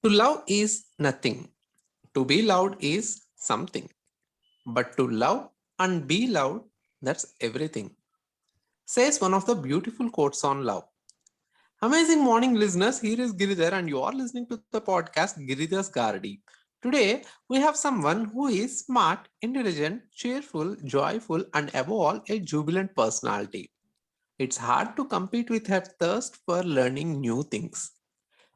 To love is nothing. To be loved is something. But to love and be loved, that's everything. Says one of the beautiful quotes on love. Amazing morning, listeners. Here is Giridhar, and you are listening to the podcast Giridhar's Garady. Today, we have someone who is smart, intelligent, cheerful, joyful, and above all, a jubilant personality. It's hard to compete with her thirst for learning new things.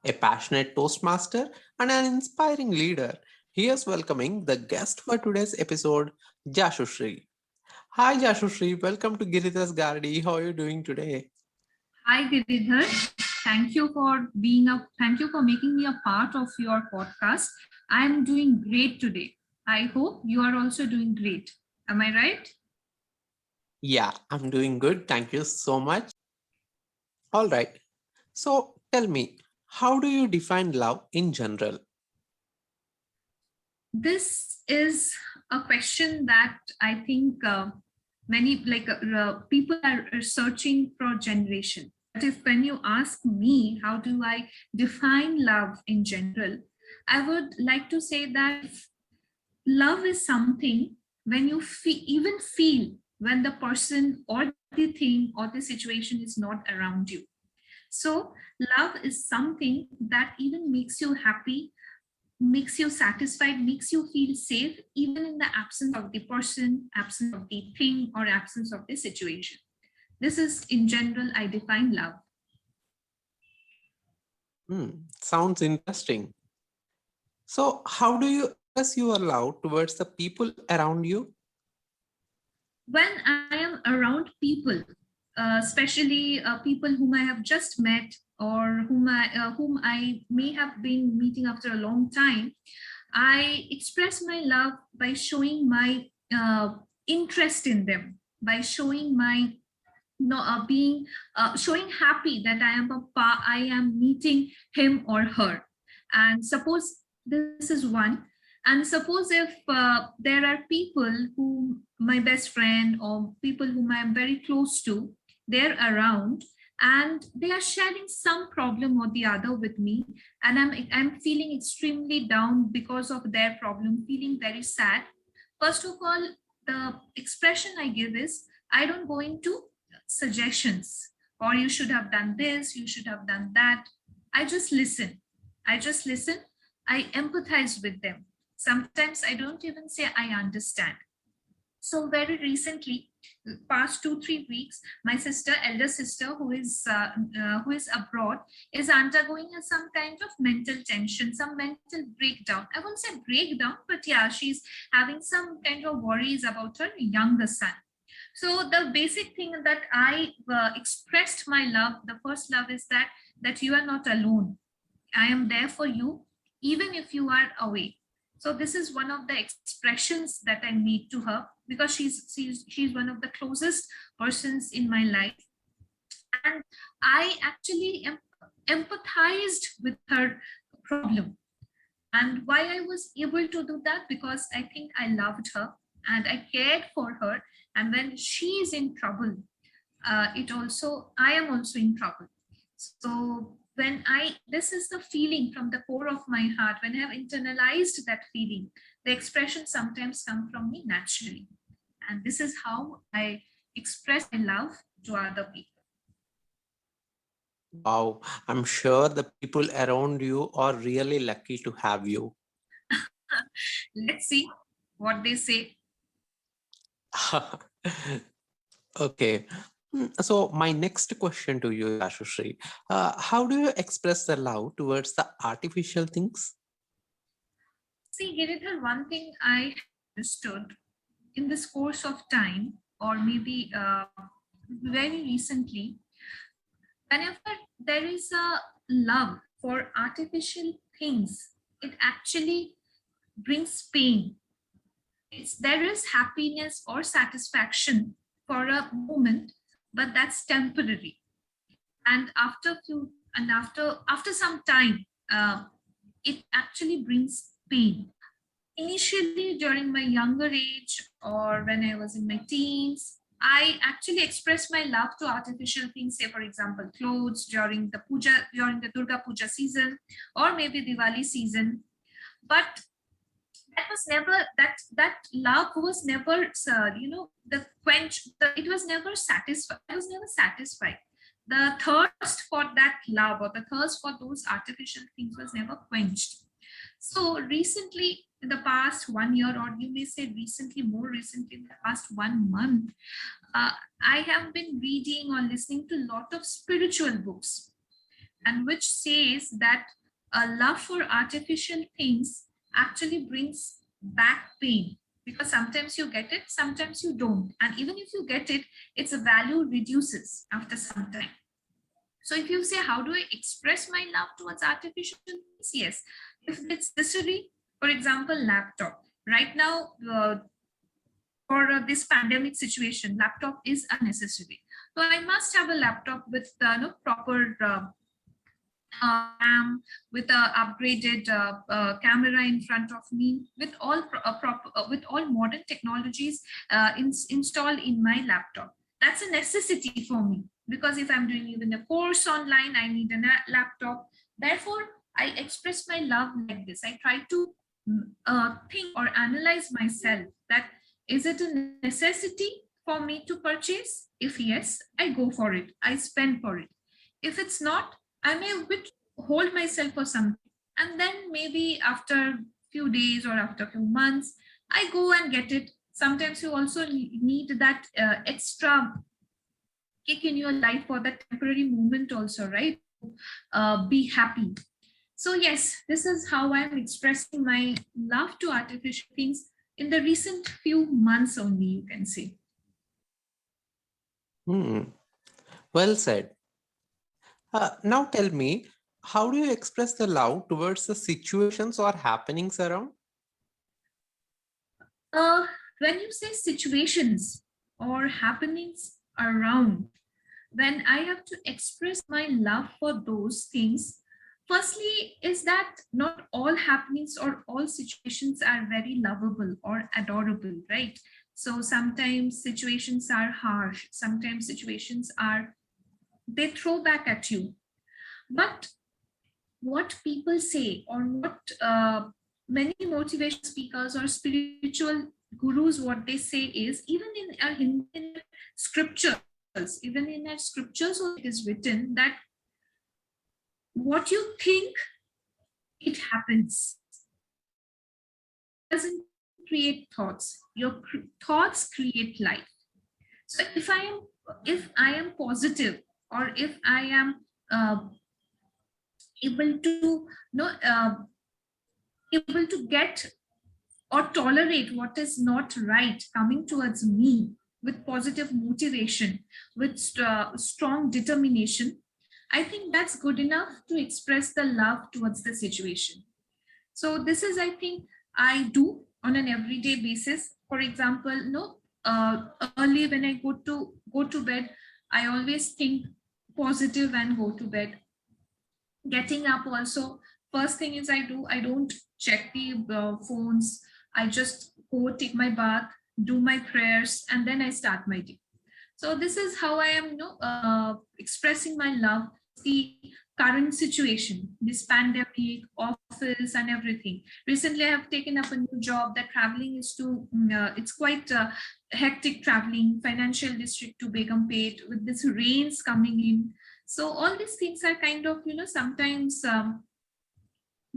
A passionate Toastmaster and an inspiring leader. Here's welcoming the guest for today's episode, Jashosree. Hi, Jashosree. Welcome to Giridhar's Garady. How are you doing today? Hi, Giridhar. Thank you for thank you for making me a part of your podcast. I'm doing great today. I hope you are also doing great. Am I right? Yeah, I'm doing good. Thank you so much. All right. So tell me, how do you define love in general? This is a question that I think many people are searching for generation. But if when you ask me, how do I define love in general, I would like to say that love is something when you even feel when the person or the thing or the situation is not around you. So love is something that even makes you happy, makes you satisfied, makes you feel safe even in the absence of the person, absence of the thing, or absence of the situation. This is in general I define love. Sounds interesting. So, how do you express your love towards the people around you? When I am around people, especially people whom I have just met or whom I may have been meeting after a long time, I express my love by showing my interest in them, by showing my no being showing happy that I am meeting him or her. And suppose this is one, and suppose if there are people who my best friend or people whom I am very close to, they're around and they are sharing some problem or the other with me, and I'm feeling extremely down because of their problem, feeling very sad. First of all, the expression I give is I don't go into suggestions or you should have done this, you should have done that. I just listen. I just listen. I empathize with them. Sometimes I don't even say I understand. So very recently, past 2 3 weeks, my sister, elder sister, who is abroad, is undergoing some kind of mental tension, some mental breakdown. I won't say breakdown, but yeah, she's having some kind of worries about her younger son. So the basic thing that I expressed my love, the first love is that you are not alone. I am there for you, even if you are away. So this is one of the expressions that I made to her because she's one of the closest persons in my life, and I actually empathized with her problem. And why I was able to do that, because I think I loved her and I cared for her. And when she is in trouble, it also I am also in trouble. So when I this is the feeling from the core of my heart. When I have internalized that feeling, the expression sometimes come from me naturally, and this is how I express my love to other people. Wow, I'm sure the people around you are really lucky to have you. Let's see what they say. Okay. So, my next question to you, Yashushree, how do you express the love towards the artificial things? See, Giridhar, one thing I understood in this course of time, or maybe very recently, whenever there is a love for artificial things, it actually brings pain. There is happiness or satisfaction for a moment, but that's temporary. And after some time, it actually brings pain. Initially, during my younger age or when I was in my teens, I actually express my love to artificial things, say for example, clothes during the puja, during the Durga Puja season, or maybe Diwali season. But that was never that love was never the quench it was never satisfied. I was never satisfied. The thirst for that love or the thirst for those artificial things was never quenched. So recently, in the past 1 year, or you may say recently, more recently, in the past 1 month, I have been reading or listening to a lot of spiritual books, and which says that a love for artificial things actually brings back pain, because sometimes you get it, sometimes you don't, and even if you get it, its value reduces after some time. So if you say, how do I express my love towards artificial things? Yes, if it's necessary, for example, laptop. Right now, for this pandemic situation, laptop is unnecessary. So I must have a laptop with no proper RAM, with a upgraded camera in front of me, with all with all modern technologies installed in my laptop. That's a necessity for me, because if I'm doing even a course online, I need a laptop. Therefore, I express my love like this. I try to think or analyze myself, that is it a necessity for me to purchase? If yes, I go for it, I spend for it. If it's not, I may hold myself for some, and then maybe after few days or after few months, I go and get it. Sometimes you also need that extra kick in your life for that temporary moment also, right? Be happy. So yes, this is how I'm expressing my love to artificial things in the recent few months only, you can say. Hmm. Well said. Now tell me, how do you express the love towards the situations or happenings around? Uh, when you say situations or happenings around, when I have to express my love for those things, firstly, is that not all happenings or all situations are very lovable or adorable, right? So sometimes situations are harsh, sometimes situations are, they throw back at you. But what people say, or what many motivation speakers or spiritual gurus, what they say is, even in our Hindu scriptures, even in our scriptures also it is written that what you think, it happens. Doesn't create thoughts. Your thoughts create life. So if I am positive, or if I am uh, able to able to get or tolerate what is not right coming towards me with positive motivation, with strong determination, I think that's good enough to express the love towards the situation. So this is, I think, I do on an everyday basis. For example, no, early when I go to bed, I always think positive and go to bed. Getting up also, first thing is I don't check the phones. I just go take my bath, do my prayers, and then I start my day. So this is how I am, expressing my love the current situation, this pandemic, office, and everything. Recently, I have taken up a new job. That traveling is to, it's quite hectic traveling, financial district to Begumpet with this rains coming in. So all these things are kind of, sometimes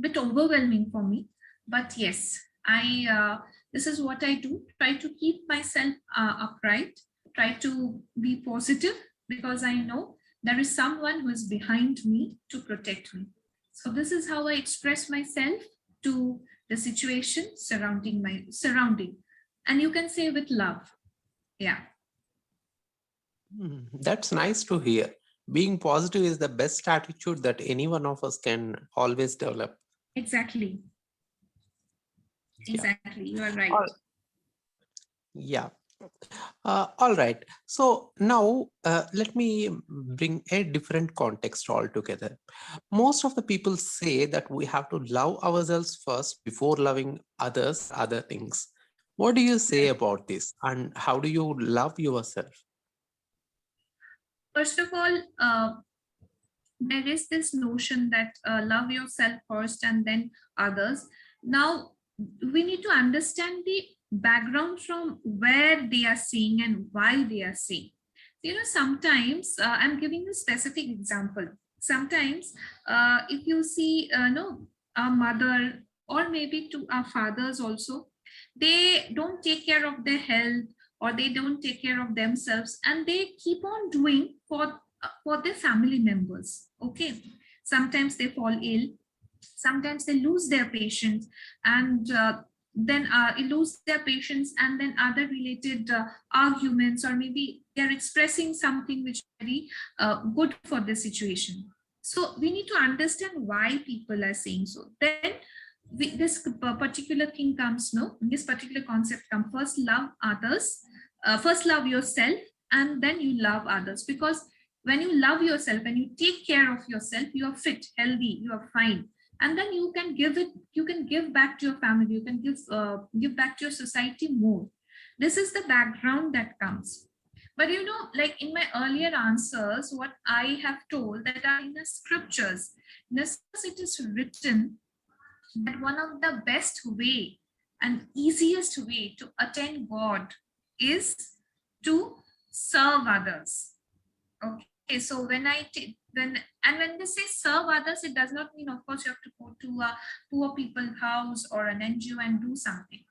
bit overwhelming for me. But yes, I this is what I do. Try to keep myself upright. Try to be positive, because I know there is someone who is behind me to protect me. So this is how I express myself to the situation surrounding my surrounding, and you can say with love. Yeah, That's nice to hear. Being positive is the best attitude that any one of us can always develop. exactly, Yeah. exactly. You are right. All, yeah. All right. So now let me bring a different context altogether. Most of the people say that we have to love ourselves first before loving others, other things. What do you say Right. about this? And how do you love yourself? First of all, there is this notion that love yourself first and then others. Now, we need to understand the background from where they are saying and why they are saying. Sometimes I'm giving a specific example. Sometimes, if you see, no, our mother or maybe to our fathers also, they don't take care of their health or they don't take care of themselves and they keep on doing for their family members. Okay, sometimes they fall ill, sometimes they lose their patients, and then lose their patients, and then other related arguments, or maybe they're expressing something which is very good for the situation. So we need to understand why people are saying so. Then this particular thing comes, no, this particular concept comes. First love others, first love yourself, and then you love others. Because when you love yourself and you take care of yourself, you are fit, healthy, you are fine, and then you can give it, you can give back to your family, you can give back to your society more. This is the background that comes. But like in my earlier answers, what I have told that are in the scriptures. In the scriptures, it is written that one of the best way and easiest way to attain God is to serve others. Okay, so when they say serve others, it does not mean, of course, you have to go to a poor people's house or an NGO and do something.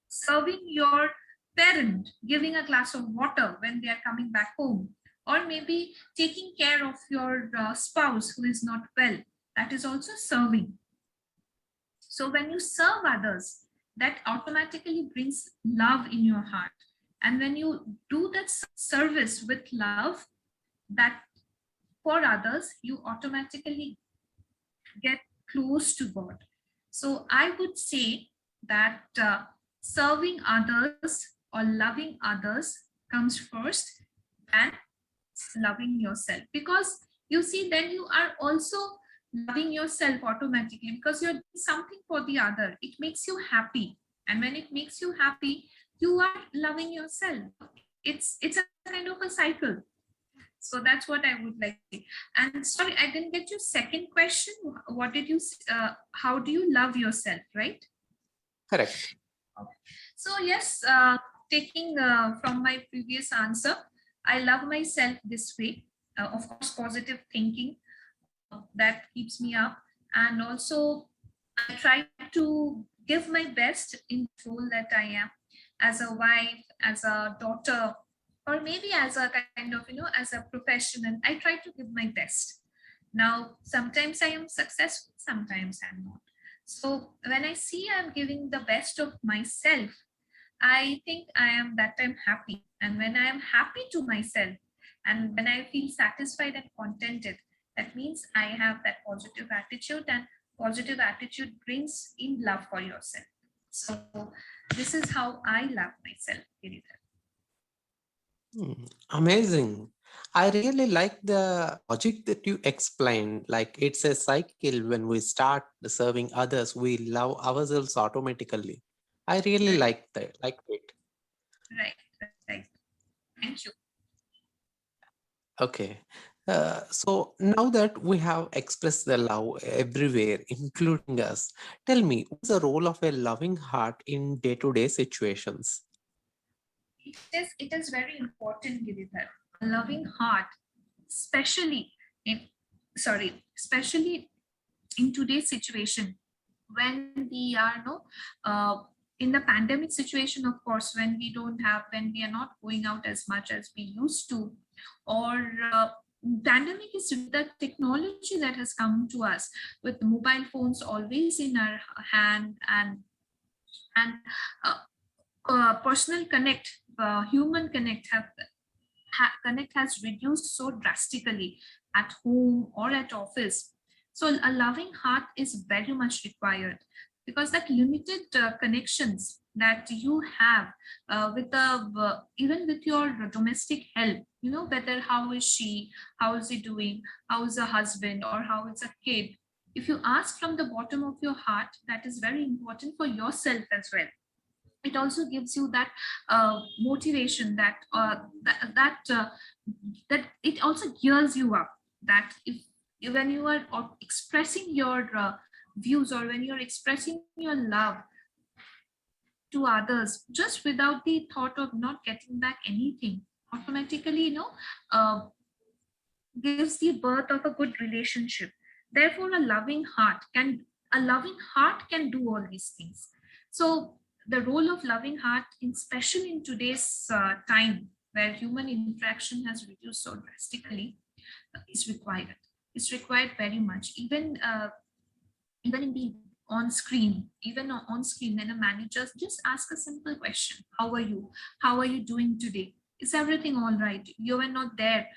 Serving your parent, giving a glass of water when they are coming back home, or maybe taking care of your spouse who is not well, that is also serving. So when you serve others, that automatically brings love in your heart. And when you do that service with love, that for others, you automatically get close to God. So I would say that serving others or loving others comes first than loving yourself. Because you see, then you are also loving yourself automatically, because you're doing something for the other. It makes you happy. And when it makes you happy, you are loving yourself. It's a kind of a cycle. So that's what I would like to say. And sorry, I didn't get your second question. What did you, how do you love yourself, right? Correct. Okay. So yes, taking from my previous answer, I love myself this way. Of course, positive thinking that keeps me up, and also I try to give my best in the role that I am, as a wife, as a daughter, or maybe as a kind of, as a professional. I try to give my best. Now, sometimes I am successful, sometimes I'm not. So when I see I'm giving the best of myself, I think I am that time happy. And when I am happy to myself, and when I feel satisfied and contented, that means I have that positive attitude, and positive attitude brings in love for yourself. So this is how I love myself, Giridhar. Amazing. I really like the logic that you explained. Like it's a cycle. When we start serving others, we love ourselves automatically. I really Right, like that. Like it. right. Thank you. Okay. So now that we have expressed the love everywhere, including us, tell me, what's the role of a loving heart in day-to-day situations? It is very important, Giridhar. A loving heart, especially in, especially in today's situation, when we are no uh, in the pandemic situation, of course, when we are not going out as much as we used to, or pandemic is with the technology that has come to us, with mobile phones always in our hand, and uh, personal connect, human connect connect has reduced so drastically at home or at office. So a loving heart is very much required, because that limited connections that you have with the even with your domestic help, whether how is she, how is he doing, how is a husband, or how is a kid. If you ask from the bottom of your heart, that is very important for yourself as well. It also gives you that motivation, that it also gears you up, that if when you are expressing your views, or when you're expressing your love to others just without the thought of not getting back anything, automatically, uh, gives the birth of a good relationship. Therefore, a loving heart can do all these things. So the role of loving heart, especially in today's time where human interaction has reduced so drastically, is required. It's required very much. Even in the on screen, even on screen, when a manager just ask a simple question: how are you? How are you doing today? Is everything all right? You were not there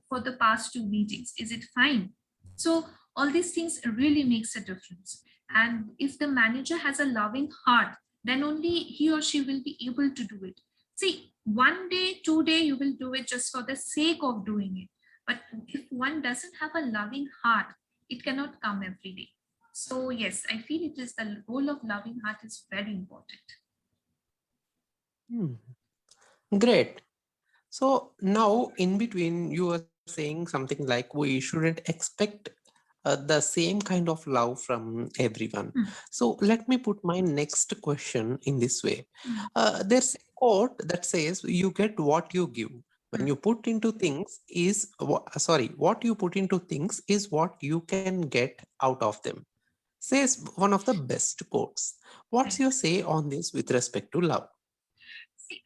for the past two meetings. Is it fine? So all these things really makes a difference. And if the manager has a loving heart, then only he or she will be able to do it. See, one day, 2 day, you will do it just for the sake of doing it. But if one doesn't have a loving heart, it cannot come every day. So yes, I feel it is the role of loving heart is very important. Hmm. Great. So now in between, you are saying something like we shouldn't expect the same kind of love from everyone. Hmm, So let me put my next question in this way. hmm, There's a quote that says, "You get what you give." When hmm. you put into things is what you put into things is what you can get out of them. Says one of the best quotes. What's Right. your say on this with respect to love? See,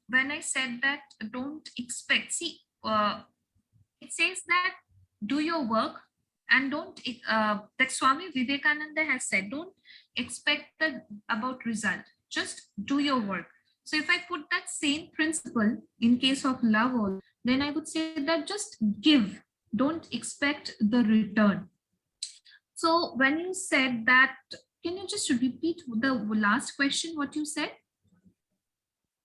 when I said that, don't expect. See, it says that do your work, and don't. That Swami Vivekananda has said, don't expect about result. Just do your work. So if I put that same principle in case of love, all, then I would say that just give. Don't expect the return. So when you said that, can you just repeat the last question, what you said?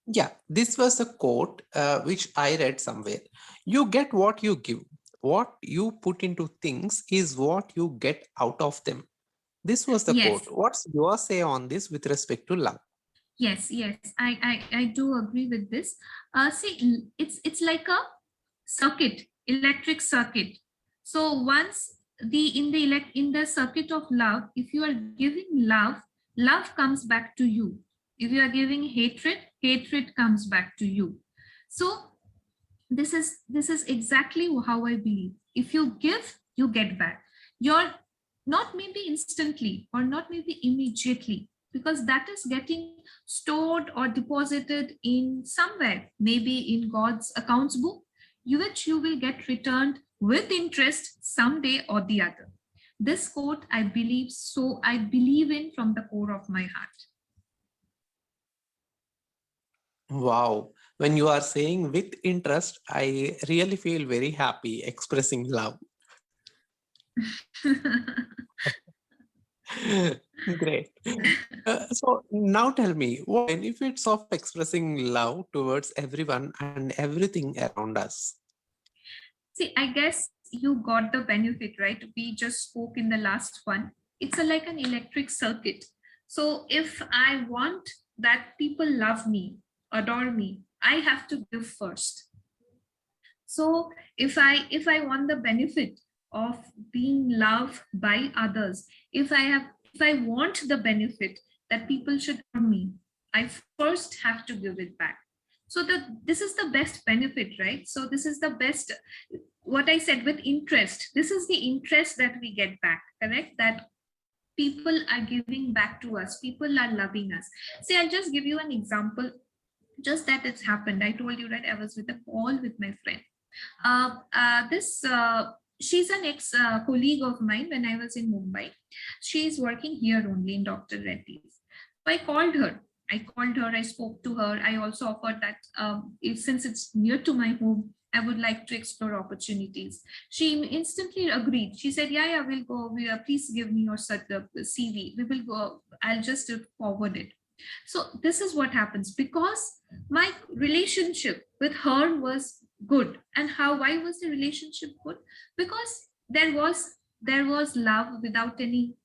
Yeah, this was a quote which I read somewhere. You get what you give. What you put into things is what you get out of them. This was the quote. Yes, What's your say on this with respect to love? yes. I do agree with this. See, it's like a circuit, electric circuit. So once in the circuit of love, if you are giving love, love comes back to you. If you are giving hatred, hatred comes back to you. So this is exactly how I believe. If you give, you get back. You're not maybe instantly or not maybe immediately, because that is getting stored or deposited in somewhere, maybe in God's accounts book, which you will get returned with interest someday or the other. This quote I believe in from the core of my heart. Wow. When you are saying with interest, I really feel very happy expressing love. Great. So now tell me, what benefits of expressing love towards everyone and everything around us? See, I guess you got the benefit, right? We just spoke in the last one. It's like an electric circuit. So if I want that people love me, adore me, I have to give first. So if I want the benefit of being loved by others, if I want the benefit that people should honor me, I first have to give it back. So this is the best benefit, right? So this is the best, what I said, with interest. This is the interest that we get back, correct? That people are giving back to us, people are loving us. See, I'll just give you an example, just that it's happened. I told you, right? I was with a call with my friend. This She's an ex colleague of mine when I was in Mumbai. She is working here only in Dr. Reddy's. So I called her. I spoke to her. I also offered that if, since it's near to my home, I would like to explore opportunities. She instantly agreed. She said, "Yeah, we'll go. Please give me your CV. We will go. I'll just forward it." So this is what happens, because my relationship with her was good. And how, why was the relationship good? Because there was love without any,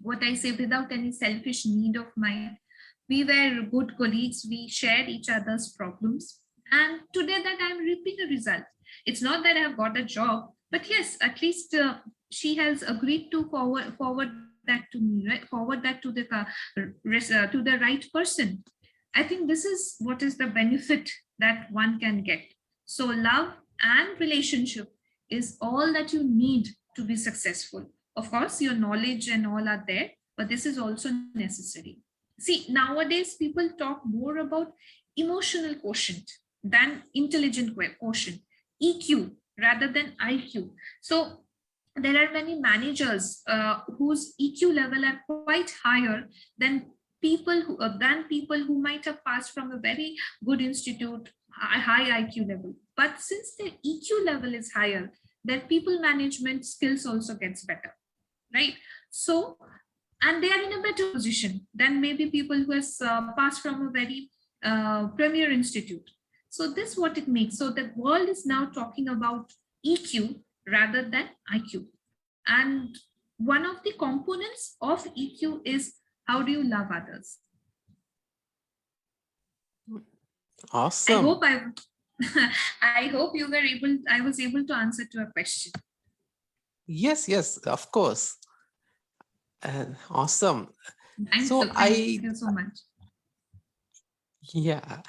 what I say, without any selfish need of mine. We were good colleagues. We shared each other's problems. And today that I'm reaping a result. It's not that I have got a job, but yes, at least she has agreed to forward that to me, right? Forward that to the to the right person. I think this is what is the benefit that one can get. So love and relationship is all that you need to be successful. Of course, your knowledge and all are there, but this is also necessary. See, nowadays people talk more about emotional quotient than intelligent quotient, EQ rather than IQ. So there are many managers whose EQ level are quite higher than people who might have passed from a very good institute, high IQ level. But since their EQ level is higher, their people management skills also gets better, right? So, and they are in a better position than maybe people who has passed from a very premier institute. So this what it makes. So the world is now talking about EQ rather than IQ. And one of the components of EQ is how do you love others. I Awesome. hope I I hope you were able I was able to answer to a question. Yes, yes, of course. Awesome. So Thank I you so much. Yeah.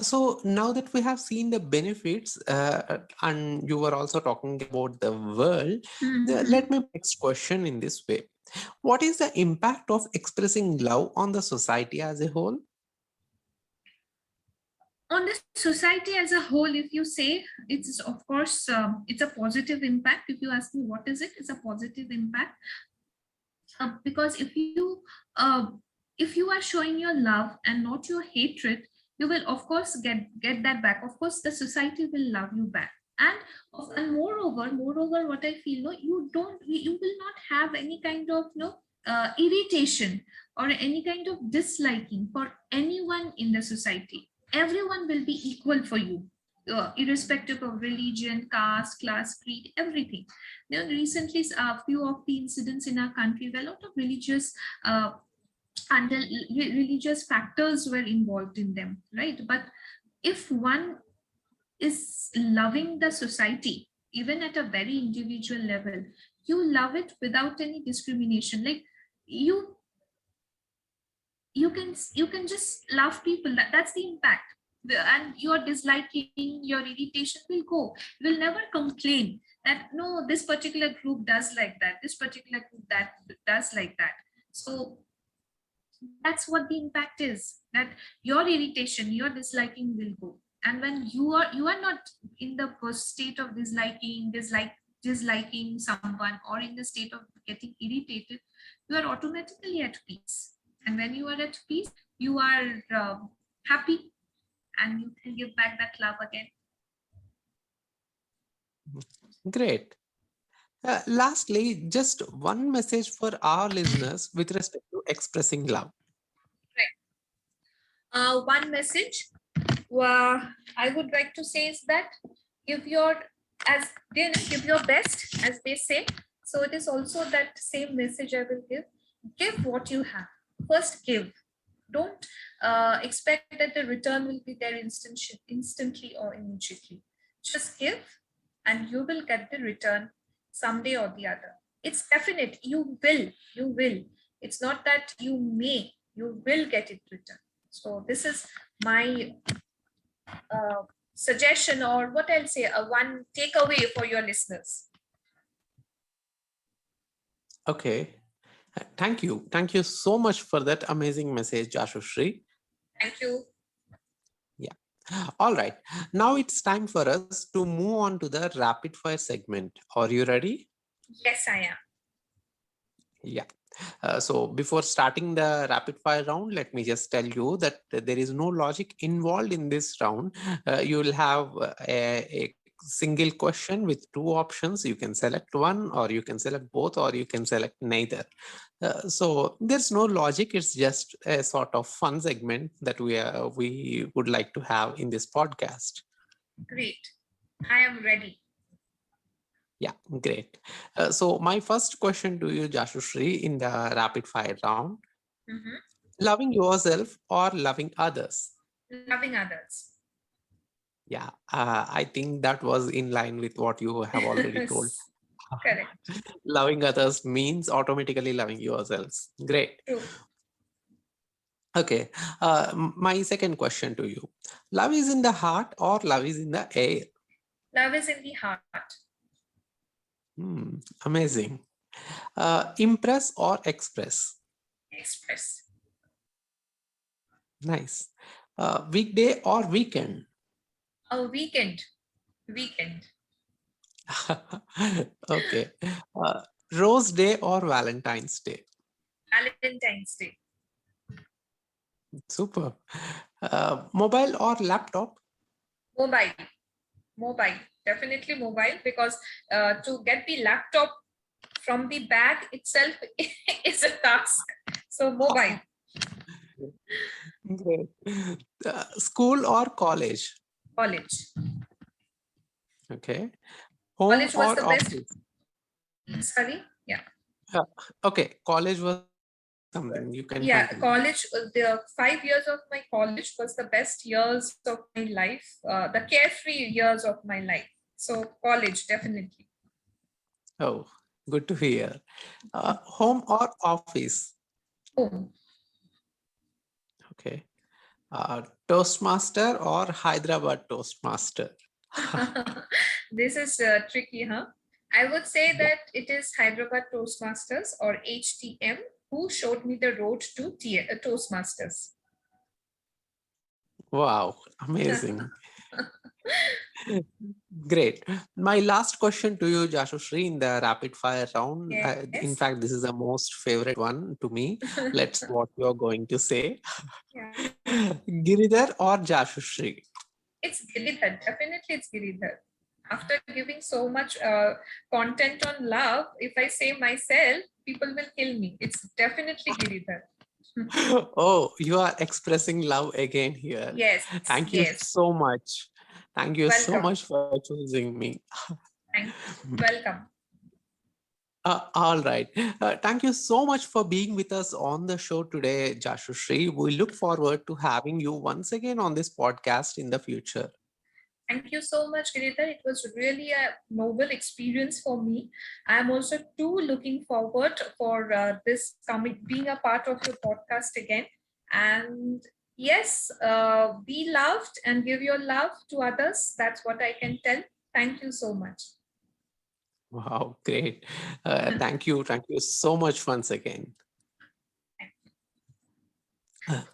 So now that we have seen the benefits, and you were also talking about the world, let me next question in this way. What is the impact of expressing love on the society as a whole? On the society as a whole, if you say, it's of course it's a positive impact. If you ask me what is it, it's a positive impact. Because if you are showing your love and not your hatred, you will of course get that back. Of course the society will love you back. And moreover what I feel, no, you will not have any kind of irritation or any kind of disliking for anyone in the society. Everyone will be equal for you, irrespective of religion, caste, class, creed, everything. Recently, a few of the incidents in our country where a lot of uh, religious factors were involved in them, right? But if one is loving the society, even at a very individual level, you love it without any discrimination. Like you you can just love people. That's the impact. And your disliking, your irritation will go. You will never complain that no, this particular group does like that, this particular group that does like that. So that's what the impact is, that your irritation, your disliking will go. And when you are not in the state of disliking someone, or in the state of getting irritated, you are automatically at peace. And when you are at peace, you are happy, and you can give back that love again. Great. Lastly, just one message for our listeners with respect to expressing love. One message I would like to say is that give your as give your best, as they say. So it is also that same message I will give. Give what you have. First, give. Don't expect that the return will be there instantly or immediately. Just give, and you will get the return someday or the other. It's definite. You will. You will. It's not that you may. You will get it returned. So this is my suggestion, or what I'll say, one takeaway for your listeners. Okay. Thank you. Thank you so much for that amazing message, Jashosree. Thank you. Yeah. All right. Now it's time for us to move on to the rapid fire segment. Are you ready? Yes, I am. Yeah. So before starting the rapid fire round, let me just tell you that there is no logic involved in this round. You will have a single question with two options. You can select one, or you can select both, or you can select neither. So there's no logic. It's just a sort of fun segment that we would like to have in this podcast. Great. I am ready. Yeah, great. So my first question to you, Jashushree, in the rapid fire round. Mhm. Loving yourself or loving others? Loving others. Yeah, I think that was in line with what you have already told. Correct. Loving others means automatically loving yourselves. Great. True. Okay. My second question to you. Love is in the heart or love is in the air? Love is in the heart. Amazing. Impress or express? Express. Nice. Weekday or weekend? A weekend. Weekend. Okay. Uh, Rose Day or Valentine's Day? Valentine's Day. Super. Mobile or laptop? Mobile. Mobile. Definitely mobile, because to get the laptop from the bag itself is a task. So mobile. Great. School or college? College. Okay. Home College was or the best. office? Sorry. Yeah. Uh, okay. College was something. You can Yeah, continue. college, the 5 years of my college was the best years of my life, the carefree years of my life. So college, definitely. Oh, good to hear. Home or office? Home. Okay. Toastmaster or Hyderabad Toastmaster? This is tricky, huh? I would say Yeah. that it is Hyderabad Toastmasters, or HTM, who showed me the road to Toastmasters. Wow, amazing. Great. My last question to you, Jashosree, in the rapid fire round. In Yes. fact, this is the most favorite one to me. Let's see what you're going to say. Yeah. Giridhar or Jashosree? It's Giridhar. Definitely, it's Giridhar. After giving so much content on love, if I say myself, people will kill me. It's definitely Giridhar. Oh, you are expressing love again here. Yes, Thank you yes. so much. Thank you so Welcome. much for choosing me. Welcome. All right. Thank you so much for being with us on the show today, Jashosree. We look forward to having you once again on this podcast in the future. Thank you so much, Giridhar. It was really a noble experience for me. I'm also too looking forward for this coming, being a part of your podcast again. And yes, be loved and give your love to others. That's what I can tell. Thank you so much. Wow, great. Thank you. Thank you so much once again.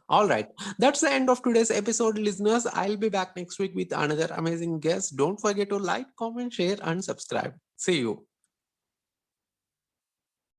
All right. That's the end of today's episode, listeners. I'll be back next week with another amazing guest. Don't forget to like, comment, share, and subscribe. See you.